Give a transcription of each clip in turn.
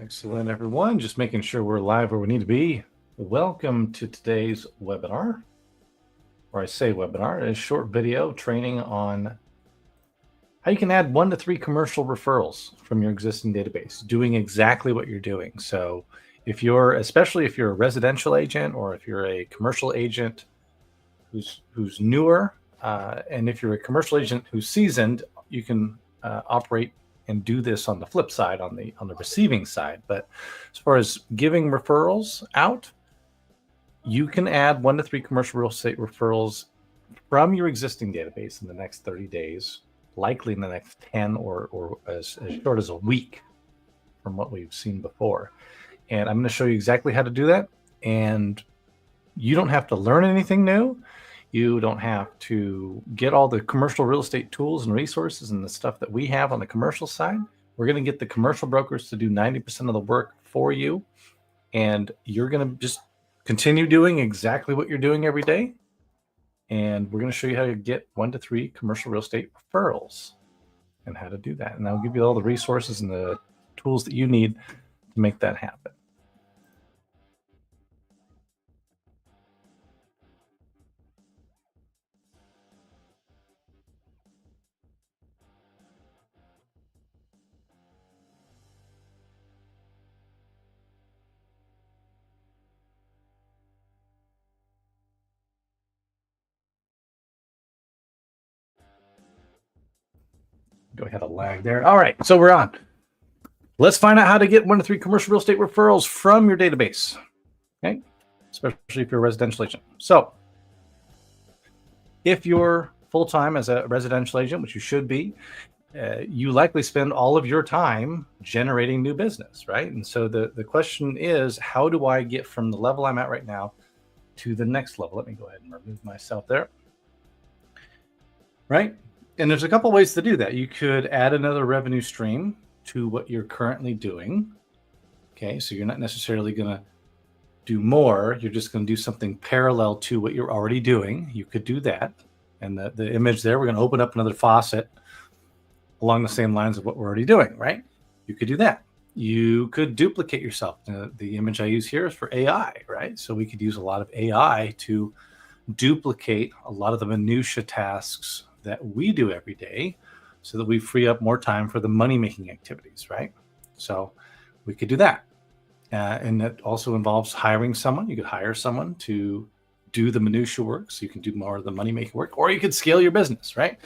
Excellent, everyone. Just making sure we're live where we need to be. Welcome to today's webinar, or I say webinar, a short video training on how you can add 1 to 3 commercial referrals from your existing database, doing exactly what you're doing. So especially if you're a residential agent or if you're a commercial agent who's newer, and if you're a commercial agent who's seasoned, you can operate and do this on the flip side, on the receiving side. But as far as giving referrals out, you can add 1 to 3 commercial real estate referrals from your existing database in the next 30 days, likely in the next 10 or as short as a week from what we've seen before. And I'm going to show you exactly how to do that. And you don't have to learn anything new. You don't have to get all the commercial real estate tools and resources and the stuff that we have on the commercial side. We're going to get the commercial brokers to do 90% of the work for you. And you're going to just continue doing exactly what you're doing every day. And we're going to show you how to get 1 to 3 commercial real estate referrals and how to do that. And I'll give you all the resources and the tools that you need to make that happen. Go ahead, a lag there. All right, so we're on. Let's find out how to get 1 to 3 commercial real estate referrals from your database. Okay, especially if you're a residential agent. So if you're full-time as a residential agent, which you should be, you likely spend all of your time generating new business, right? And so the question is, how do I get from the level I'm at right now to the next level? Let me go ahead and remove myself there. Right? And there's a couple ways to do that. You could add another revenue stream to what you're currently doing. Okay, so you're not necessarily going to do more. You're just going to do something parallel to what you're already doing. You could do that. And the image there, we're going to open up another faucet along the same lines of what we're already doing, right? You could do that. You could duplicate yourself. The image I use here is for AI, right? So we could use a lot of AI to duplicate a lot of the minutia tasks that we do every day so that we free up more time for the money-making activities, right? So we could do that. And that also involves hiring someone. You could hire someone to do the minutia work so you can do more of the money-making work, or you could scale your business, right?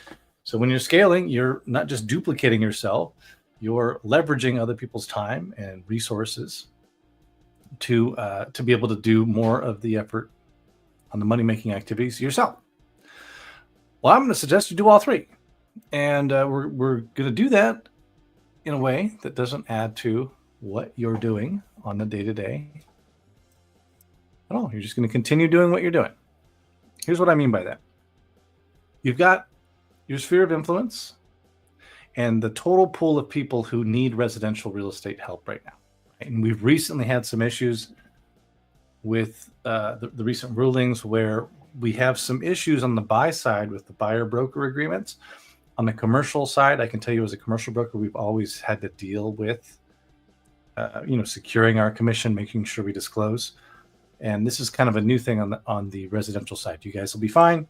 So when you're scaling, you're not just duplicating yourself, you're leveraging other people's time and resources to be able to do more of the effort on the money-making activities yourself. Well, I'm going to suggest you do all 3. And we're going to do that in a way that doesn't add to what you're doing on the day-to-day at all. You're just going to continue doing what you're doing. Here's what I mean by that. You've got your sphere of influence and the total pool of people who need residential real estate help right now. Right? And we've recently had some issues with the recent rulings where we have some issues on the buy side with the buyer broker agreements. On the commercial side, I can tell you as a commercial broker, we've always had to deal with securing our commission, making sure we disclose. And this is kind of a new thing on the residential side. You guys will be fine.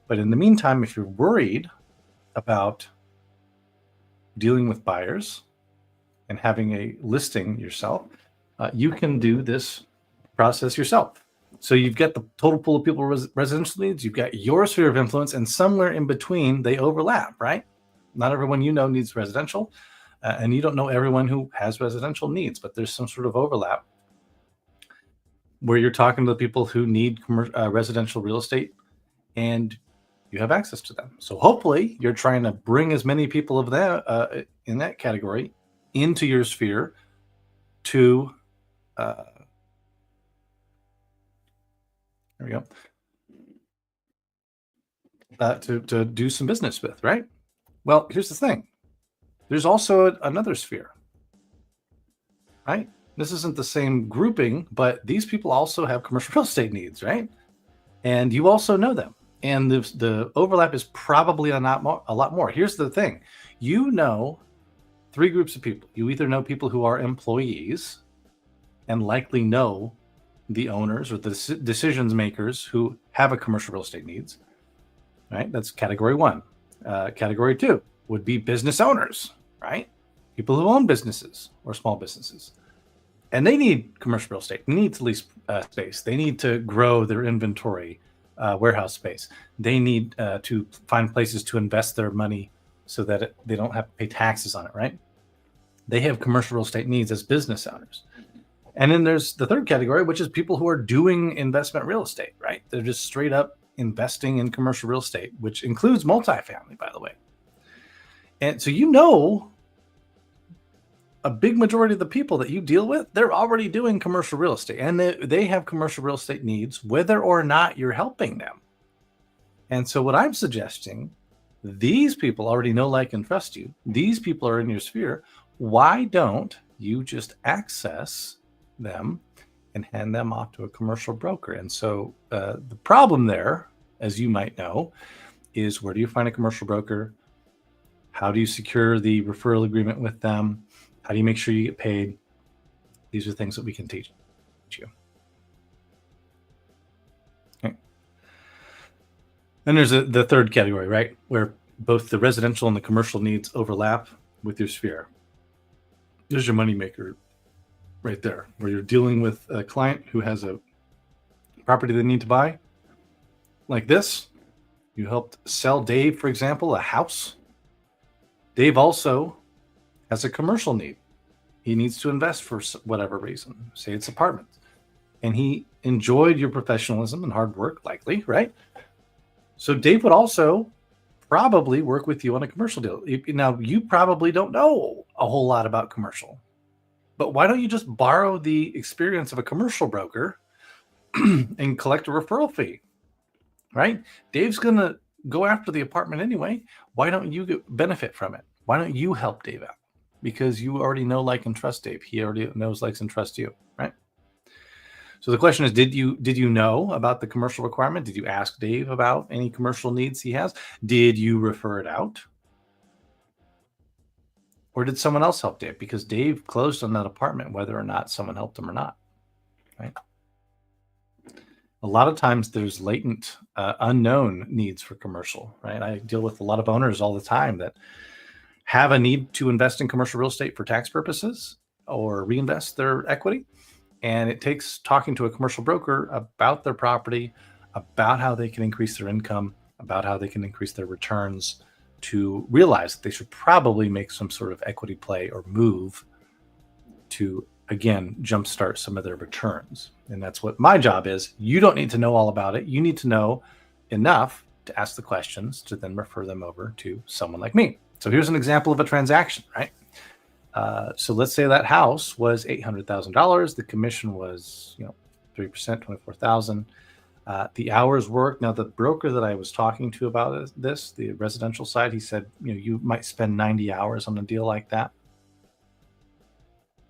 But in the meantime, if you're worried about dealing with buyers and having a listing yourself, you can do this process yourself. So you've got the total pool of people with residential needs, you've got your sphere of influence, and somewhere in between they overlap, right? Not everyone needs residential, and you don't know everyone who has residential needs, but there's some sort of overlap where you're talking to the people who need residential real estate, and you have access to them. So hopefully you're trying to bring as many people of that in that category into your sphere to there we go. To do some business with, right? Well, here's the thing. There's also another sphere, right? This isn't the same grouping, but these people also have commercial real estate needs, right? And you also know them. And the overlap is probably a lot more. Here's the thing. You know three groups of people. You either know people who are employees and likely know the owners or the decisions makers who have a commercial real estate needs, right? That's category one. Category two would be business owners, right? People who own businesses or small businesses. And they need commercial real estate. They need to lease space. They need to grow their inventory, warehouse space. They need to find places to invest their money so that they don't have to pay taxes on it, right? They have commercial real estate needs as business owners. And then there's the third category, which is people who are doing investment real estate, right? They're just straight up investing in commercial real estate, which includes multifamily, by the way. And so, a big majority of the people that you deal with, they're already doing commercial real estate, and they have commercial real estate needs, whether or not you're helping them. And so what I'm suggesting, these people already know, like, and trust you. These people are in your sphere. Why don't you just access them and hand them off to a commercial broker? And so the problem there, as you might know, is where do you find a commercial broker? How do you secure the referral agreement with them? How do you make sure you get paid? These are things that we can teach you. Okay. Then there's the third category, right? Where both the residential and the commercial needs overlap with your sphere. There's your moneymaker right there, where you're dealing with a client who has a property they need to buy. Like this, you helped sell Dave, for example, a house. Dave also has a commercial need. He needs to invest for whatever reason, say it's apartments. And he enjoyed your professionalism and hard work, likely, right? So Dave would also probably work with you on a commercial deal. Now, you probably don't know a whole lot about commercial, but why don't you just borrow the experience of a commercial broker and collect a referral fee, right? Dave's going to go after the apartment anyway. Why don't you benefit from it? Why don't you help Dave out? Because you already know, like, and trust Dave. He already knows, likes, and trusts you, right? So the question is, did you know about the commercial requirement? Did you ask Dave about any commercial needs he has? Did you refer it out? Or did someone else help Dave? Because Dave closed on that apartment whether or not someone helped him or not, right? A lot of times there's latent, unknown needs for commercial, right? I deal with a lot of owners all the time that have a need to invest in commercial real estate for tax purposes or reinvest their equity. And it takes talking to a commercial broker about their property, about how they can increase their income, about how they can increase their returns, to realize that they should probably make some sort of equity play or move to, again, jumpstart some of their returns. And that's what my job is. You don't need to know all about it. You need to know enough to ask the questions to then refer them over to someone like me. So here's an example of a transaction, right? So let's say that house was $800,000. The commission was, 3%, $24,000. The hours worked. Now, the broker that I was talking to about this, the residential side, he said, you might spend 90 hours on a deal like that.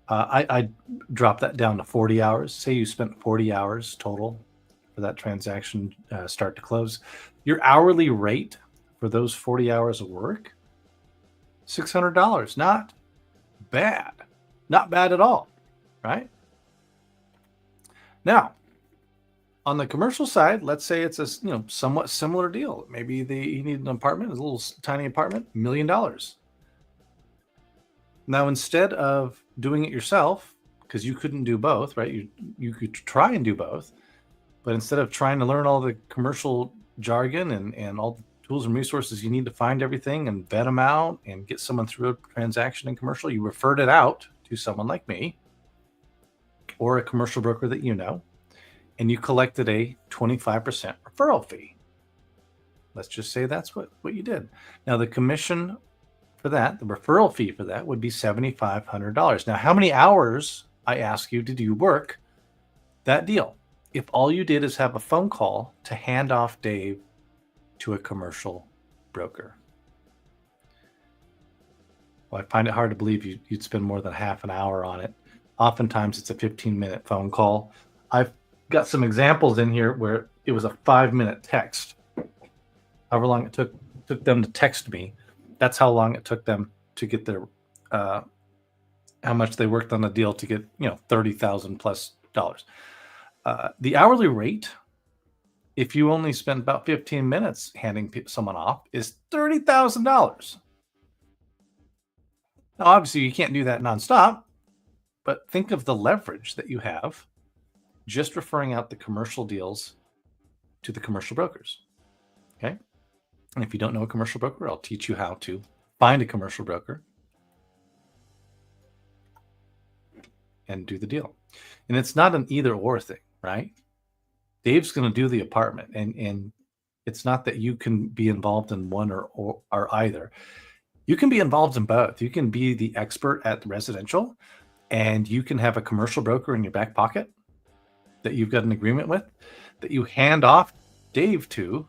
I dropped that down to 40 hours. Say you spent 40 hours total for that transaction, start to close. Your hourly rate for those 40 hours of work, $600. Not bad. Not bad at all, right? Now, on the commercial side, let's say it's a somewhat similar deal. Maybe you need an apartment, a little tiny apartment, $1 million. Now, instead of doing it yourself, because you couldn't do both, right? You could try and do both, but instead of trying to learn all the commercial jargon and all the tools and resources you need to find everything and vet them out and get someone through a transaction in commercial, you referred it out to someone like me or a commercial broker that you know, and you collected a 25% referral fee. Let's just say that's what you did. Now, the commission for that, the referral fee for that would be $7,500. Now, how many hours, I ask you, did you work that deal? If all you did is have a phone call to hand off Dave to a commercial broker. Well, I find it hard to believe you'd spend more than half an hour on it. Oftentimes it's a 15-minute phone call. I've got some examples in here where it was a 5-minute text. However long it took them to text me, that's how long it took them to get their how much they worked on the deal to get, $30,000 plus dollars. The hourly rate, if you only spend about 15 minutes handing someone off, is $30,000. Now, obviously, you can't do that nonstop, but think of the leverage that you have just referring out the commercial deals to the commercial brokers. Okay. And if you don't know a commercial broker, I'll teach you how to find a commercial broker and do the deal. And it's not an either or thing, right? Dave's going to do the apartment, and it's not that you can be involved in one or either. You can be involved in both. You can be the expert at residential, and you can have a commercial broker in your back pocket that you've got an agreement with, that you hand off Dave to,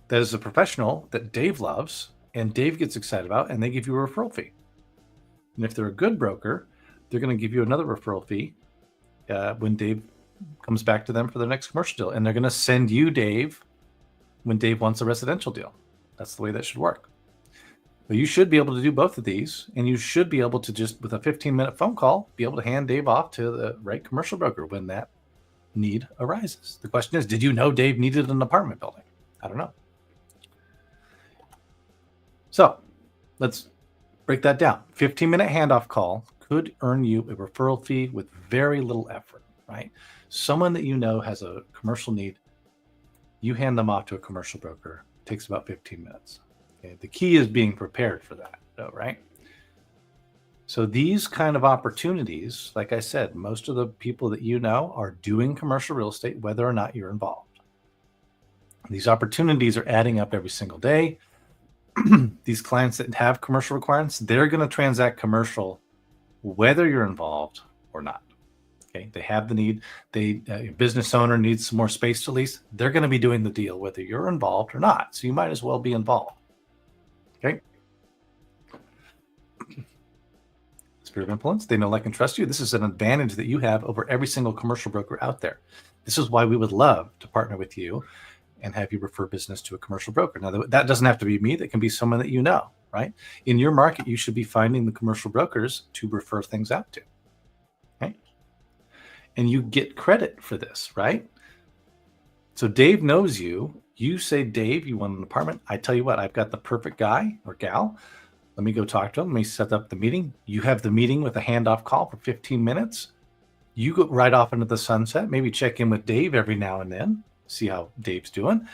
that is a professional that Dave loves and Dave gets excited about, and they give you a referral fee. And if they're a good broker, they're going to give you another referral fee when Dave comes back to them for the next commercial deal. And they're going to send you Dave when Dave wants a residential deal. That's the way that should work. But you should be able to do both of these, and you should be able to just, with a 15-minute phone call, be able to hand Dave off to the right commercial broker when that need arises. The question is, did you know Dave needed an apartment building? I don't know. So let's break that down. 15-minute handoff call could earn you a referral fee with very little effort, right? Someone that you know has a commercial need, you hand them off to a commercial broker. It takes about 15 minutes. Okay. The key is being prepared for that, though, right? So these kind of opportunities, like I said, most of the people that you know are doing commercial real estate, whether or not you're involved. These opportunities are adding up every single day. These clients that have commercial requirements, they're going to transact commercial whether you're involved or not. Okay, they have the need. A business owner needs some more space to lease. They're going to be doing the deal whether you're involved or not. So you might as well be involved. Okay. Sphere of influence. They know, like, and trust you. This is an advantage that you have over every single commercial broker out there. This is why we would love to partner with you and have you refer business to a commercial broker. Now, that doesn't have to be me. That can be someone that you know, right? In your market, you should be finding the commercial brokers to refer things out to. Okay. And you get credit for this, right? So Dave knows you. You say, Dave, you want an apartment? I tell you what, I've got the perfect guy or gal. Let me go talk to him. Let me set up the meeting. You have the meeting with a handoff call for 15 minutes. You go right off into the sunset. Maybe check in with Dave every now and then. See how Dave's doing.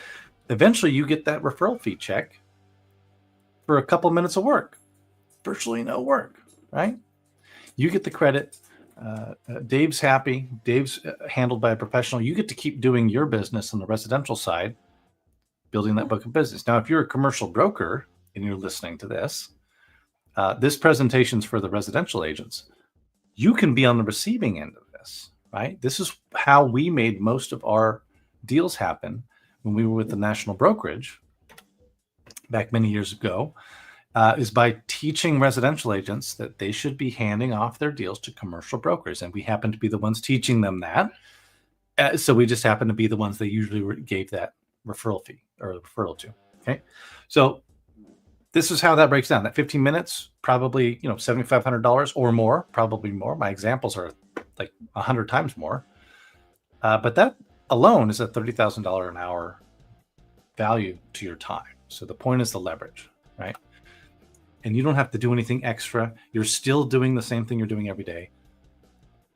Eventually, you get that referral fee check for a couple of minutes of work. Virtually no work, right? You get the credit. Dave's happy. Dave's handled by a professional. You get to keep doing your business on the residential side, building that book of business. Now, if you're a commercial broker and you're listening to this, this presentation's for the residential agents. You can be on the receiving end of this, right? This is how we made most of our deals happen when we were with the national brokerage back many years ago, is by teaching residential agents that they should be handing off their deals to commercial brokers. And we happen to be the ones teaching them that. So we just happen to be the ones they usually gave that referral fee or referral to. Okay. So this is how that breaks down. That 15 minutes, probably, $7,500 or more, probably more. My examples are like 100 times more. But that alone is a $30,000 an hour value to your time. So the point is the leverage, right? And you don't have to do anything extra. You're still doing the same thing you're doing every day.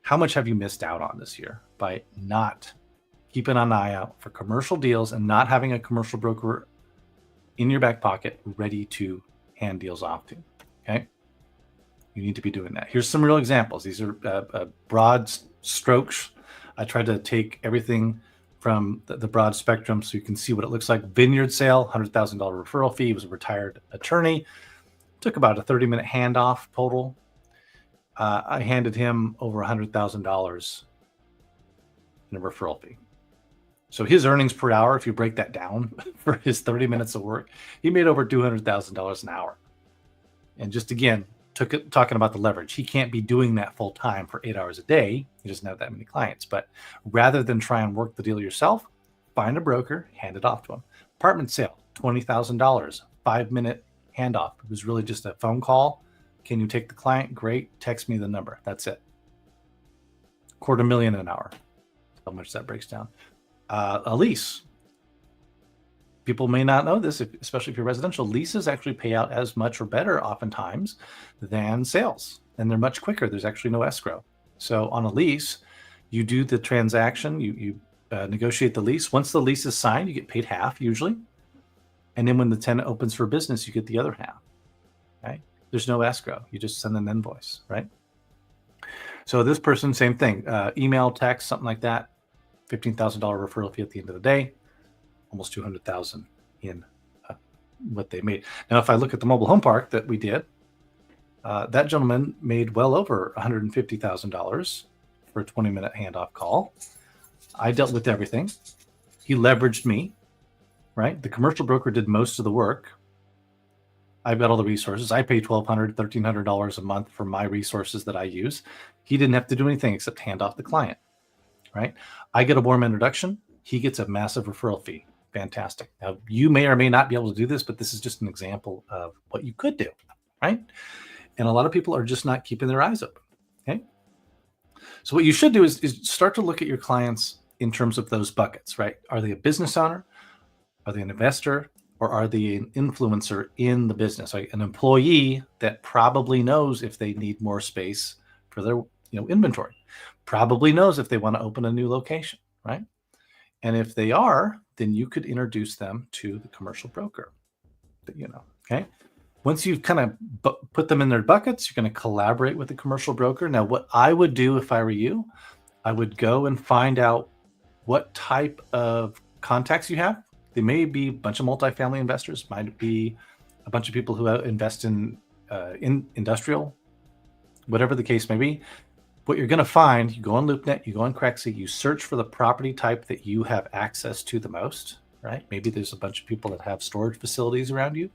How much have you missed out on this year by not keeping an eye out for commercial deals and not having a commercial broker in your back pocket ready to hand deals off to? Okay. You need to be doing that. Here's some real examples. These are broad strokes. I tried to take everything from the broad spectrum so you can see what it looks like. Vineyard sale, $100,000 referral fee. He was a retired attorney. Took about a 30-minute handoff total. I handed him over $100,000 in a referral fee. So his earnings per hour, if you break that down for his 30 minutes of work, he made over $200,000 an hour. And just again, talking about the leverage, he can't be doing that full time for 8 hours a day. He doesn't have that many clients. But rather than try and work the deal yourself, find a broker, hand it off to him. Apartment sale, $20,000, 5-minute handoff. It was really just a phone call, Can you take the client? Great. Text me the number. That's it. $250,000 an hour. How much that breaks down. A lease. People may not know this, especially if you're residential. Leases actually pay out as much or better oftentimes than sales, and they're much quicker. There's actually no escrow. So on a lease, you do the transaction, you negotiate the lease. Once the lease is signed, you get paid half usually. And then when the tenant opens for business, you get the other half. Okay? There's no escrow. You just send an invoice, right? So this person, same thing. Email, text, something like that. $15,000 referral fee at the end of the day. Almost $200,000 in what they made. Now, if I look at the mobile home park that we did, that gentleman made well over $150,000 for a 20-minute handoff call. I dealt with everything. He leveraged me, right? The commercial broker did most of the work. I've got all the resources. I pay $1,200, $1,300 a month for my resources that I use. He didn't have to do anything except hand off the client, right? I get a warm introduction. He gets a massive referral fee. Fantastic. Now, you may or may not be able to do this, but this is just an example of what you could do, right? And a lot of people are just not keeping their eyes open, okay? So what you should do is start to look at your clients in terms of those buckets, right? Are they a business owner? Are they an investor? Or are they an influencer in the business? Like an employee that probably knows if they need more space for their inventory, probably knows if they want to open a new location, right? And if they are, then you could introduce them to the commercial broker, okay? Once you've kind of put them in their buckets, you're going to collaborate with the commercial broker. Now, what I would do if I were you, I would go and find out what type of contacts you have. They may be a bunch of multifamily investors, might be a bunch of people who invest in industrial, whatever the case may be. What you're going to find, you go on LoopNet, you go on Crexi, you search for the property type that you have access to the most, right? Maybe there's a bunch of people that have storage facilities around you,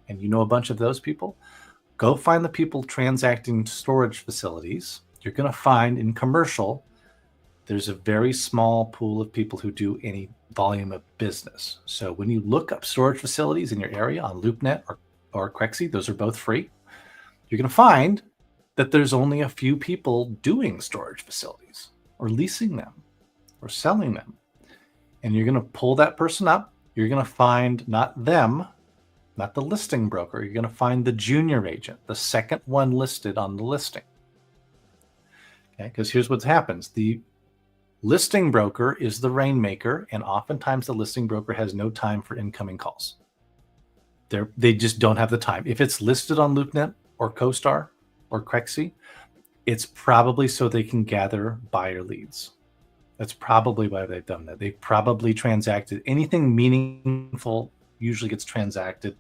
and you know a bunch of those people. Go find the people transacting storage facilities. You're going to find in commercial, there's a very small pool of people who do any volume of business. So when you look up storage facilities in your area on LoopNet or Crexi, those are both free. You're going to find that there's only a few people doing storage facilities or leasing them or selling them. And you're going to pull that person up. You're going to find not them, not the listing broker. You're going to find the junior agent, the second one listed on the listing. Okay, because here's what happens. The listing broker is the rainmaker, and oftentimes the listing broker has no time for incoming calls. They just don't have the time. If it's listed on LoopNet or CoStar or Crexi, it's probably so they can gather buyer leads. That's probably why they've done that. They've probably transacted anything meaningful usually gets transacted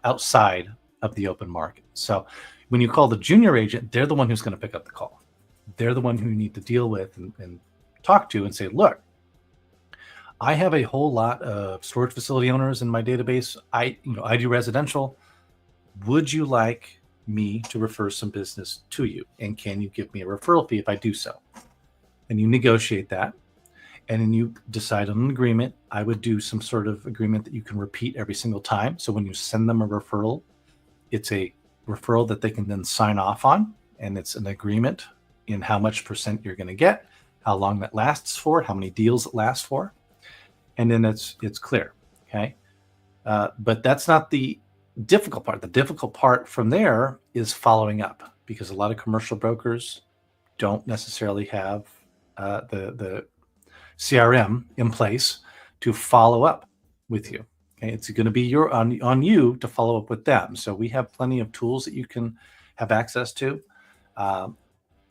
outside of the open market. So when you call the junior agent, they're the one who's going to pick up the call. They're the one who you need to deal with and talk to and say, look, I have a whole lot of storage facility owners in my database. I do residential. Would you like me to refer some business to you? And can you give me a referral fee if I do so? And you negotiate that. And then you decide on an agreement. I would do some sort of agreement that you can repeat every single time. So when you send them a referral, it's a referral that they can then sign off on. And it's an agreement in how much percent you're going to get, how long that lasts for, how many deals it lasts for. And then it's clear, okay? But that's not the difficult part. The difficult part from there is following up, because a lot of commercial brokers don't necessarily have the CRM in place to follow up with you. Okay, it's going to be on you to follow up with them. So we have plenty of tools that you can have access to.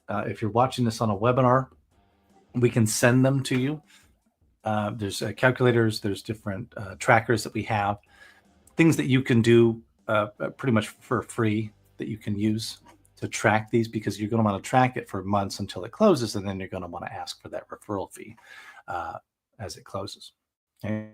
If you're watching this on a webinar, we can send them to you. There's calculators, there's different trackers that we have, things that you can do pretty much for free that you can use to track these, because you're going to want to track it for months until it closes, and then you're going to want to ask for that referral fee as it closes. Okay.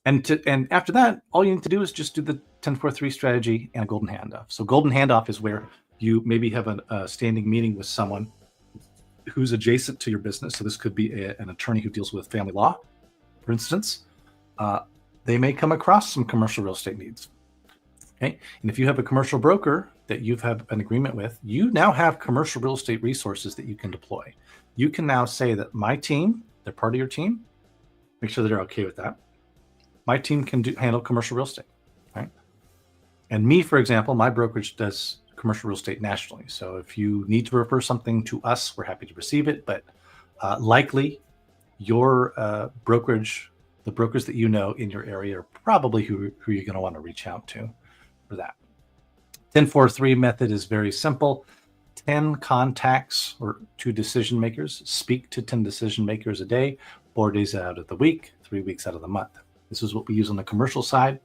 And after that, all you need to do is just do the 10-4-3 strategy and a golden handoff. So golden handoff is where you maybe have a standing meeting with someone who's adjacent to your business. So this could be an attorney who deals with family law, for instance. they may come across some commercial real estate needs. Okay. And if you have a commercial broker that you've had an agreement with, you now have commercial real estate resources that you can deploy. You can now say that my team, they're part of your team, make sure that they're okay with that. My team can handle commercial real estate, right? And me, for example, my brokerage does commercial real estate nationally. So if you need to refer something to us, we're happy to receive it. But likely your brokerage, the brokers that you know in your area are probably who you're going to want to reach out to for that. 10-4-3 method is very simple. 10 contacts or 2 decision makers. Speak to 10 decision makers a day, 4 days out of the week, 3 weeks out of the month. This is what we use on the commercial side.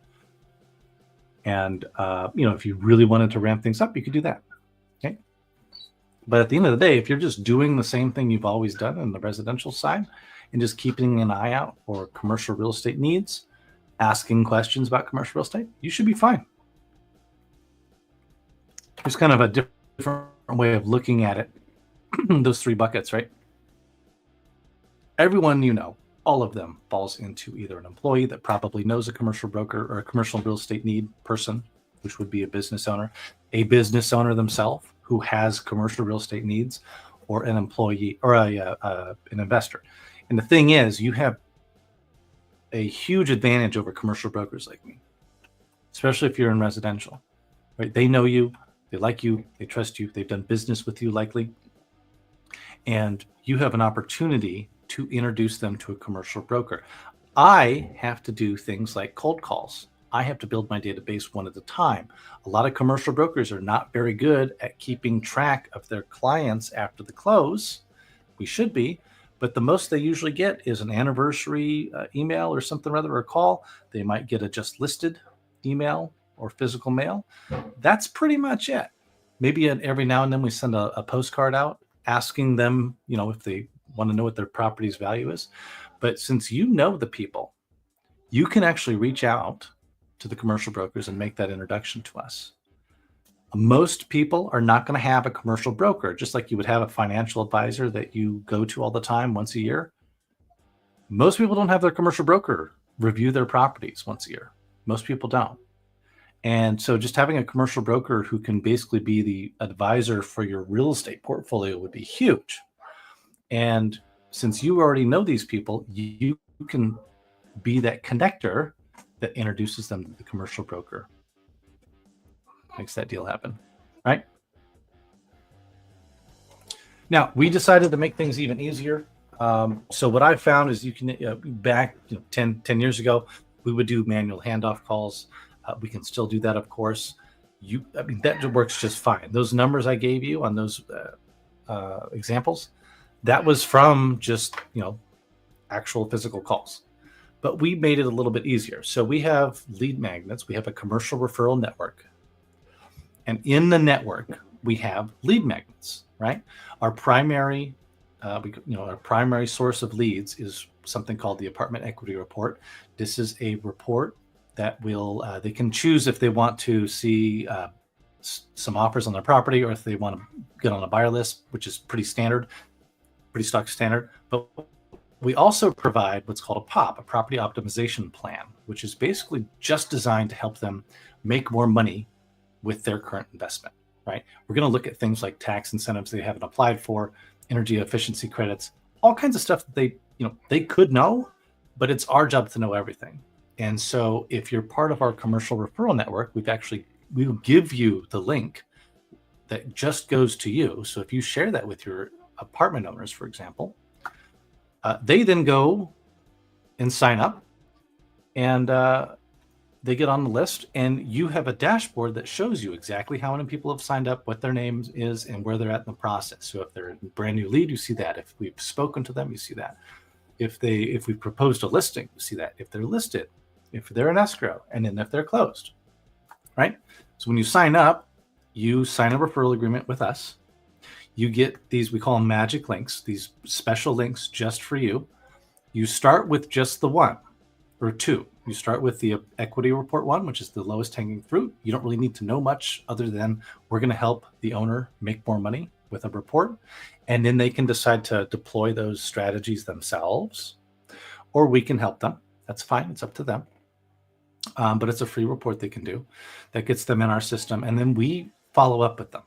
And if you really wanted to ramp things up, you could do that. Okay. But at the end of the day, if you're just doing the same thing you've always done on the residential side and just keeping an eye out for commercial real estate needs, asking questions about commercial real estate, you should be fine. There's kind of a different way of looking at it. Those 3 buckets, right? Everyone all of them falls into either an employee that probably knows a commercial broker or a commercial real estate need person, which would be a business owner themselves who has commercial real estate needs, or an employee or an investor. And the thing is, you have a huge advantage over commercial brokers like me, especially if you're in residential, right? They know you, they like you, they trust you, they've done business with you likely, and you have an opportunity to introduce them to a commercial broker. I have to do things like cold calls. I have to build my database one at a time. A lot of commercial brokers are not very good at keeping track of their clients after the close. We should be, but the most they usually get is an anniversary email or something rather, or a call. They might get a just listed email or physical mail. That's pretty much it. Maybe every now and then we send a postcard out asking them, if they want to know what their property's value is. But since you know the people, you can actually reach out to the commercial brokers and make that introduction to us. Most people are not going to have a commercial broker, just like you would have a financial advisor that you go to all the time once a year. Most people don't have their commercial broker review their properties once a year. Most people don't. And so just having a commercial broker who can basically be the advisor for your real estate portfolio would be huge. And since you already know these people, you can be that connector that introduces them to the commercial broker. Makes that deal happen, right? Now, we decided to make things even easier. So what I found is you can, back 10 years ago, we would do manual handoff calls. We can still do that, of course. That works just fine. Those numbers I gave you on those examples, that was from just, actual physical calls. But we made it a little bit easier. So we have lead magnets. We have a commercial referral network. And in the network, we have lead magnets, right? Our primary, our primary source of leads is something called the Apartment Equity Report. This is a report that they can choose if they want to see some offers on their property, or if they want to get on a buyer list, which is pretty stock standard. But we also provide what's called a POP, a property optimization plan, which is basically just designed to help them make more money with their current investment, right? We're going to look at things like tax incentives they haven't applied for, energy efficiency credits, all kinds of stuff that they could know, but it's our job to know everything. And so if you're part of our commercial referral network, we'll give you the link that just goes to you. So if you share that with your apartment owners, for example, they then go and sign up, and they get on the list, and you have a dashboard that shows you exactly how many people have signed up, what their name is, and where they're at in the process. So if they're a brand new lead, you see that. If we've spoken to them, you see that. If we proposed a listing, you see that. If they're listed, if they're in escrow, and then if they're closed, right? So when you sign up, you sign a referral agreement with us. You get these, we call them magic links, these special links just for you. You start with just the one or two. You start with the equity report one, which is the lowest hanging fruit. You don't really need to know much other than we're going to help the owner make more money with a report. And then they can decide to deploy those strategies themselves, or we can help them. That's fine. It's up to them. but it's a free report they can do that gets them in our system. And then we follow up with them.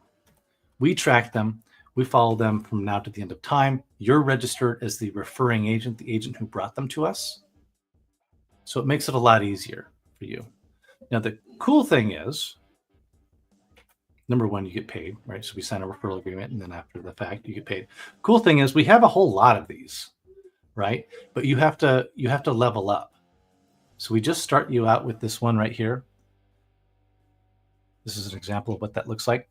We track them. We follow them from now to the end of time. You're registered as the referring agent, the agent who brought them to us. So it makes it a lot easier for you. Now, the cool thing is, number one, you get paid, right? So we sign a referral agreement, and then after the fact, you get paid. Cool thing is, we have a whole lot of these, right? But you have to level up. So we just start you out with this one right here. This is an example of what that looks like.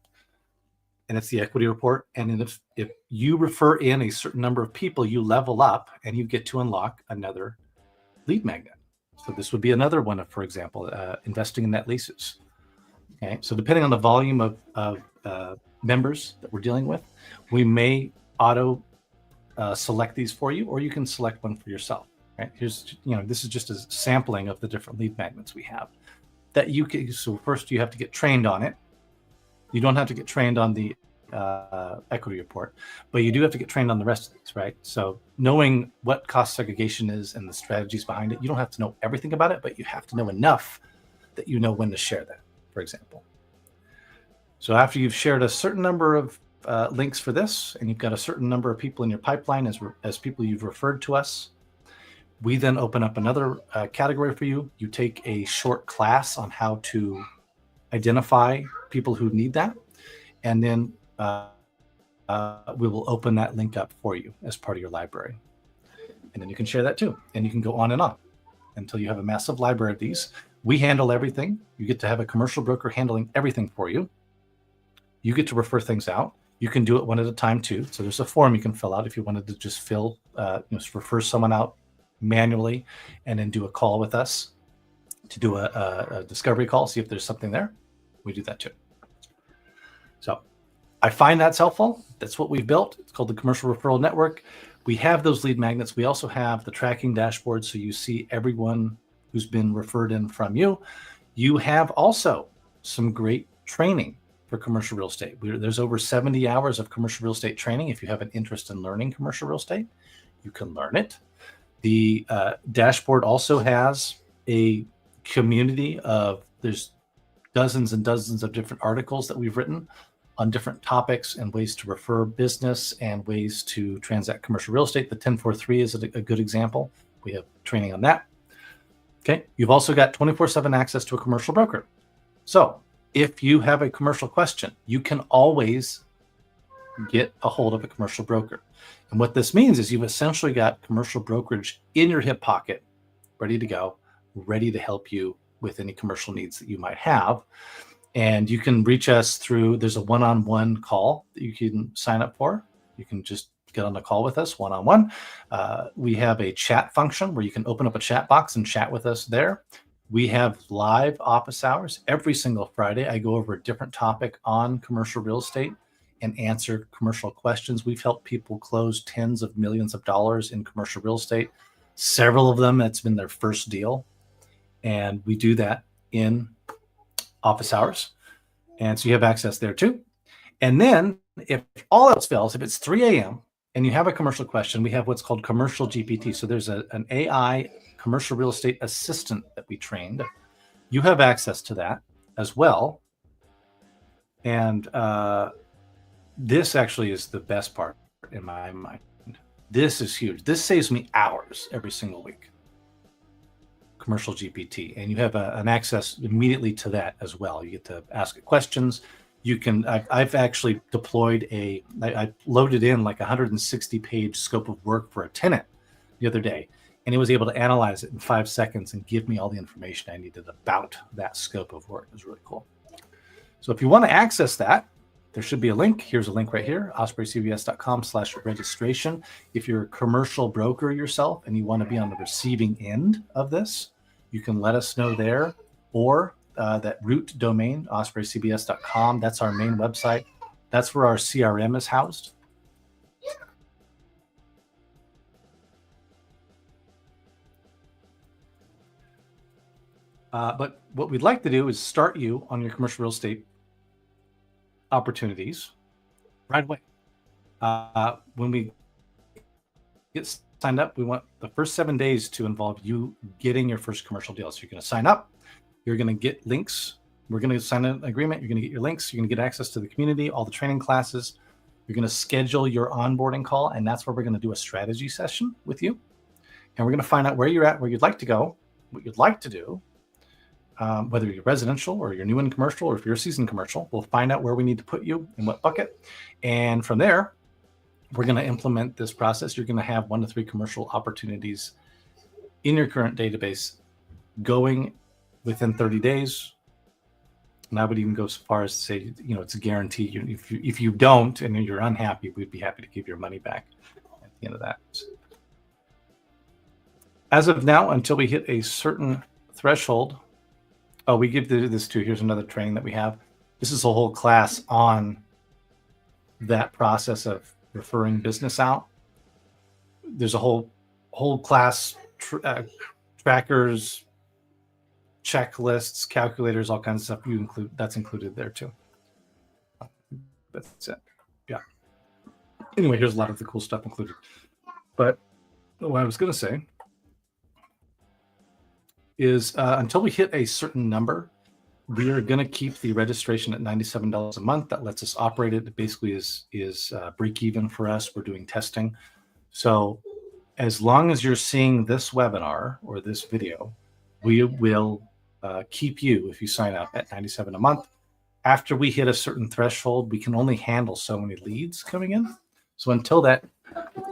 And it's the equity report. And then if you refer in a certain number of people, you level up and you get to unlock another lead magnet. So this would be another one of, for example, investing in net leases. Okay, so depending on the volume of members that we're dealing with, we may auto select these for you, or you can select one for yourself. Right? Here's, this is just a sampling of the different lead magnets we have that you can. So first you have to get trained on it. You don't have to get trained on the equity report, but you do have to get trained on the rest of these, right? So knowing what cost segregation is and the strategies behind it, you don't have to know everything about it, but you have to know enough that you know when to share that, for example. So after you've shared a certain number of links for this, and you've got a certain number of people in your pipeline as people you've referred to us, we then open up another category for you. You take a short class on how to identify people who need that, and then we will open that link up for you as part of your library. And then you can share that too. And you can go on and on until you have a massive library of these. We handle everything. You get to have a commercial broker handling everything for you. You get to refer things out. You can do it one at a time too. So there's a form you can fill out if you wanted to just refer someone out manually and then do a call with us to do a discovery call, see if there's something there. We do that too. So I find that's helpful. That's what we've built. It's called the Commercial Referral Network. We have those lead magnets. We also have the tracking dashboard, so you see everyone who's been referred in from you. You have also some great training for commercial real estate. There's over 70 hours of commercial real estate training. If you have an interest in learning commercial real estate, you can learn it. The dashboard also has a community of, there's dozens and dozens of different articles that we've written on different topics and ways to refer business and ways to transact commercial real estate. The 1043 is a good example. We have training on that. Okay. You've also got 24/7 access to a commercial broker. So if you have a commercial question, you can always get a hold of a commercial broker. And what this means is you've essentially got commercial brokerage in your hip pocket, ready to go, ready to help you with any commercial needs that you might have. And you can reach us through, there's a one-on-one call that you can sign up for. You can just get on a call with us one-on-one. We have a chat function where you can open up a chat box and chat with us there. We have live office hours every single Friday. I go over a different topic on commercial real estate and answer commercial questions. We've helped people close tens of millions of dollars in commercial real estate. Several of them, that's been their first deal. And we do that in office hours. And so you have access there too. And then if all else fails, if it's 3 a.m. and you have a commercial question, we have what's called Commercial GPT. So there's an AI commercial real estate assistant that we trained. You have access to that as well. And this actually is the best part in my mind. This is huge. This saves me hours every single week. Commercial GPT, and you have an access immediately to that as well. You get to ask questions. You can, I've actually deployed I loaded in like 160-page scope of work for a tenant the other day, and it was able to analyze it in 5 seconds and give me all the information I needed about that scope of work. It was really cool. So if you want to access that, there should be a link. Here's a link right here, ospreycbs.com/registration. If you're a commercial broker yourself and you want to be on the receiving end of this, you can let us know there, or that root domain, ospreycbs.com. That's our main website. That's where our CRM is housed. But what we'd like to do is start you on your commercial real estate opportunities right away. When we get signed up, we want the first 7 days to involve you getting your first commercial deal. So you're going to sign up, you're going to get links. We're going to sign an agreement. You're going to get your links. You're going to get access to the community, all the training classes. You're going to schedule your onboarding call, and that's where we're going to do a strategy session with you. And we're going to find out where you're at, where you'd like to go, what you'd like to do, whether you're residential or you're new in commercial, or if you're a seasoned commercial. We'll find out where we need to put you in what bucket. And from there, we're going to implement this process. You're going to have 1 to 3 commercial opportunities in your current database going within 30 days. And I would even go so far as to say, it's a guarantee. If you don't and you're unhappy, we'd be happy to give your money back at the end of that. As of now, until we hit a certain threshold, we give this too. Here's another training that we have. This is a whole class on that process of referring business out. There's a whole class, trackers, checklists, calculators, all kinds of stuff that's included there too. That's it. Yeah. Anyway, here's a lot of the cool stuff included. But what I was going to say is until we hit a certain number, we are going to keep the registration at $97 a month. That lets us operate it. It basically is break even for us. We're doing testing. So as long as you're seeing this webinar or this video, we will keep you, if you sign up, at $97 a month. After we hit a certain threshold, we can only handle so many leads coming in. So until that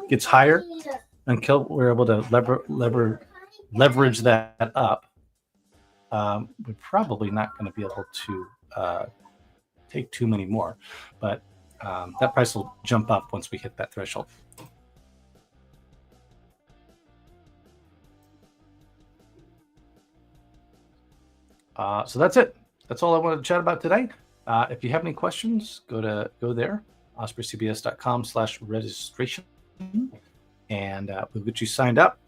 gets higher, until we're able to leverage that up, we're probably not going to be able to take too many more. But that price will jump up once we hit that threshold. So that's it. That's all I wanted to chat about today. If you have any questions, go there, ospreycbs.com/registration, and we'll get you signed up.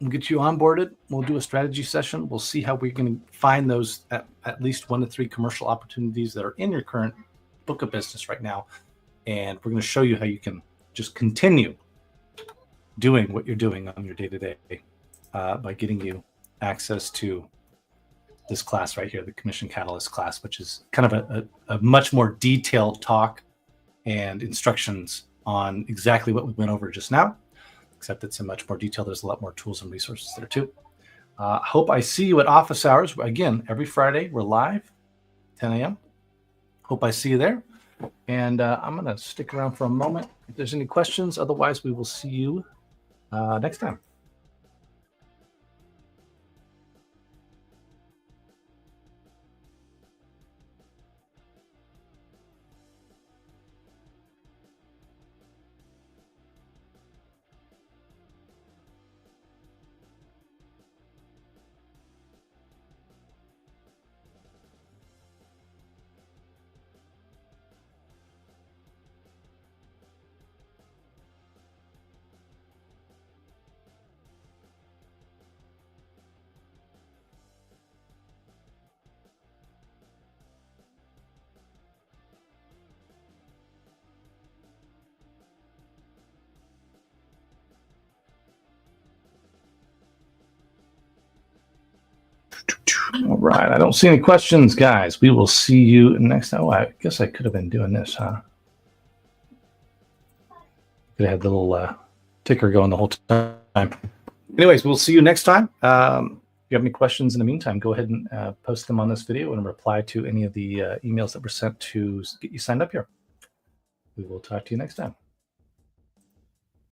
We'll get you onboarded. We'll do a strategy session. We'll see how we can find those at least 1 to 3 commercial opportunities that are in your current book of business right now. And we're going to show you how you can just continue doing what you're doing on your day-to-day by getting you access to this class right here, the Commission Catalyst class, which is kind of a much more detailed talk and instructions on exactly what we went over just now, except it's in much more detail. There's a lot more tools and resources there too. Hope I see you at office hours. Again, every Friday, we're live, 10 a.m. Hope I see you there. And I'm going to stick around for a moment if there's any questions. Otherwise, we will see you next time. All right. I don't see any questions, guys. We will see you next time. Oh, I guess I could have been doing this, huh? Could have had the little ticker going the whole time. Anyways, we'll see you next time. If you have any questions in the meantime, go ahead and post them on this video and reply to any of the emails that were sent to get you signed up here. We will talk to you next time.